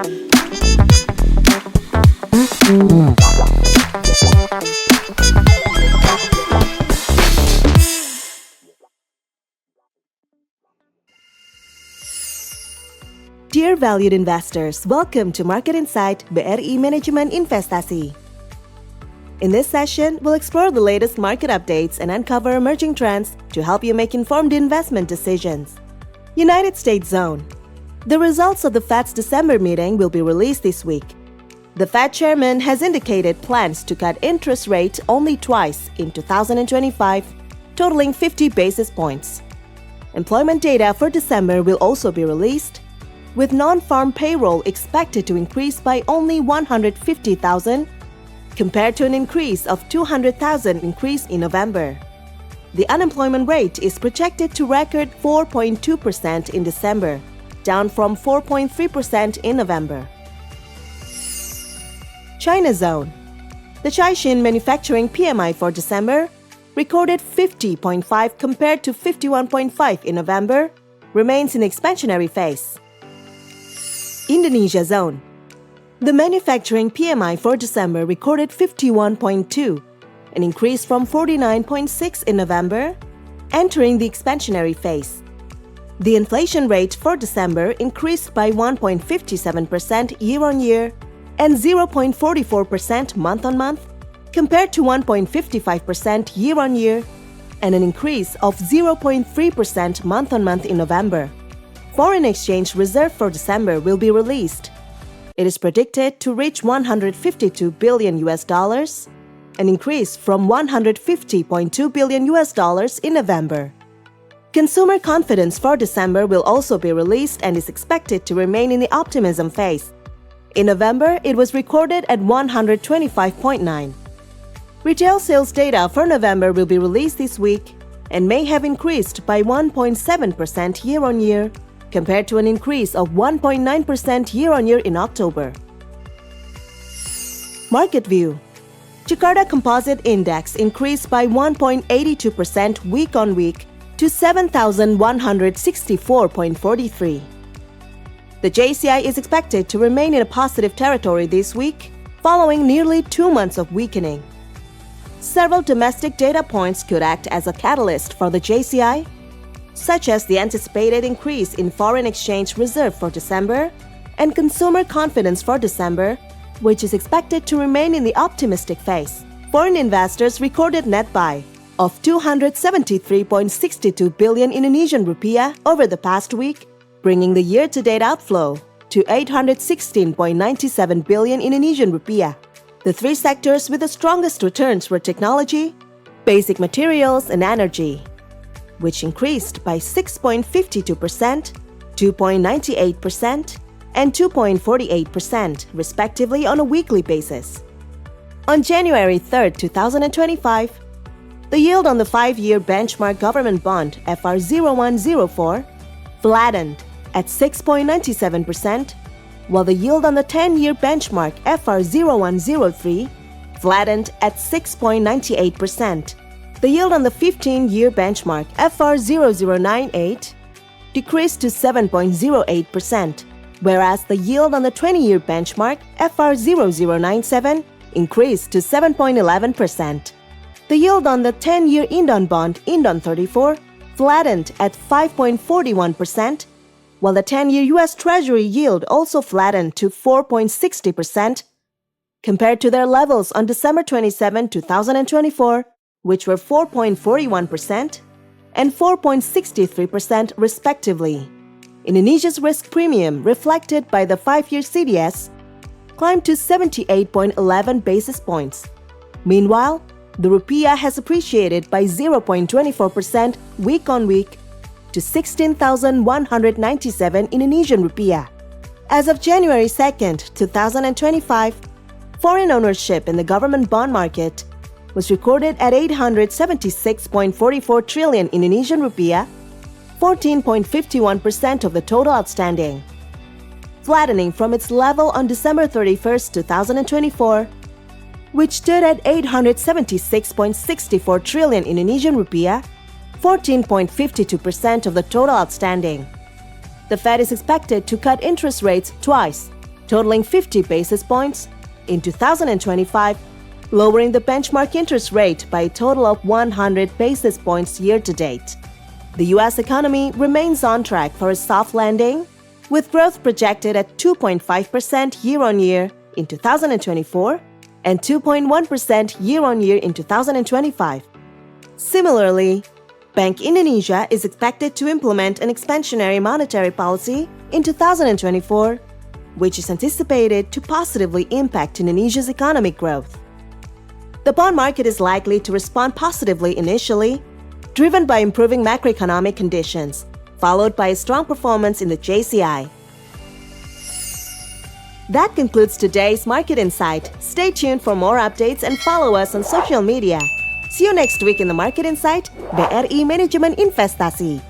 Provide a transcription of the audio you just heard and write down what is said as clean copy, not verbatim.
Dear valued investors, welcome to Market Insight BRI Manajemen Investasi. In this session, we'll explore the latest market updates and uncover emerging trends to help you make informed investment decisions. United States Zone. The results of the Fed's December meeting will be released this week. The Fed chairman has indicated plans to cut interest rates only twice in 2025, totaling 50 basis points. Employment data for December will also be released, with non-farm payroll expected to increase by only 150,000 compared to an increase of 200,000 increase in November. The unemployment rate is projected to record 4.2% in December, down from 4.3% in November. China Zone. The Caixin Manufacturing PMI for December recorded 50.5 compared to 51.5 in November, remains in expansionary phase. Indonesia Zone. The manufacturing PMI for December recorded 51.2, an increase from 49.6 in November, entering the expansionary phase. The inflation rate for December increased by 1.57% year-on-year and 0.44% month-on-month, compared to 1.55% year-on-year and an increase of 0.3% month-on-month in November. Foreign exchange reserve for December will be released. It is predicted to reach $152 billion, an increase from $150.2 billion in November. Consumer confidence for December will also be released and is expected to remain in the optimism phase. In November, it was recorded at 125.9. Retail sales data for November will be released this week and may have increased by 1.7% year-on-year, compared to an increase of 1.9% year-on-year in October. Market view. Jakarta Composite Index increased by 1.82% week-on-week to 7,164.43. The JCI is expected to remain in a positive territory this week, following nearly 2 months of weakening. Several domestic data points could act as a catalyst for the JCI, such as the anticipated increase in foreign exchange reserve for December and consumer confidence for December, which is expected to remain in the optimistic phase. Foreign investors recorded net buy of 273.62 billion Indonesian rupiah over the past week, bringing the year-to-date outflow to 816.97 billion Indonesian rupiah. The three sectors with the strongest returns were technology, basic materials, and energy, which increased by 6.52%, 2.98%, and 2.48%, respectively, on a weekly basis. On January 3, 2025, the yield on the 5-year benchmark government bond FR0104 flattened at 6.97%, while the yield on the 10-year benchmark FR0103 flattened at 6.98%. The yield on the 15-year benchmark FR0098 decreased to 7.08%, whereas the yield on the 20-year benchmark FR0097 increased to 7.11%. The yield on the 10-year Indon bond Indon 34 flattened at 5.41%, while the 10-year U.S. Treasury yield also flattened to 4.60% compared to their levels on December 27, 2024, which were 4.41% and 4.63% respectively. Indonesia's risk premium, reflected by the 5-year CDS, climbed to 78.11 basis points. Meanwhile, the rupiah has appreciated by 0.24% week-on-week to 16,197 Indonesian rupiah. As of January 2, 2025, foreign ownership in the government bond market was recorded at 876.44 trillion Indonesian rupiah, 14.51% of the total outstanding, flattening from its level on December 31, 2024, which stood at 876.64 trillion Indonesian rupiah, 14.52% of the total outstanding. The Fed is expected to cut interest rates twice totaling 50 basis points in 2025, lowering the benchmark interest rate by a total of 100 basis points year-to-date. The U.S. economy remains on track for a soft landing, with growth projected at 2.5% year-on-year in 2024 and 2.1% year-on-year in 2025. Similarly, Bank Indonesia is expected to implement an expansionary monetary policy in 2024, which is anticipated to positively impact Indonesia's economic growth. The bond market is likely to respond positively initially, driven by improving macroeconomic conditions, followed by a strong performance in the JCI. That concludes today's Market Insight. Stay tuned for more updates and follow us on social media. See you next week in the Market Insight, BRI Manajemen Investasi.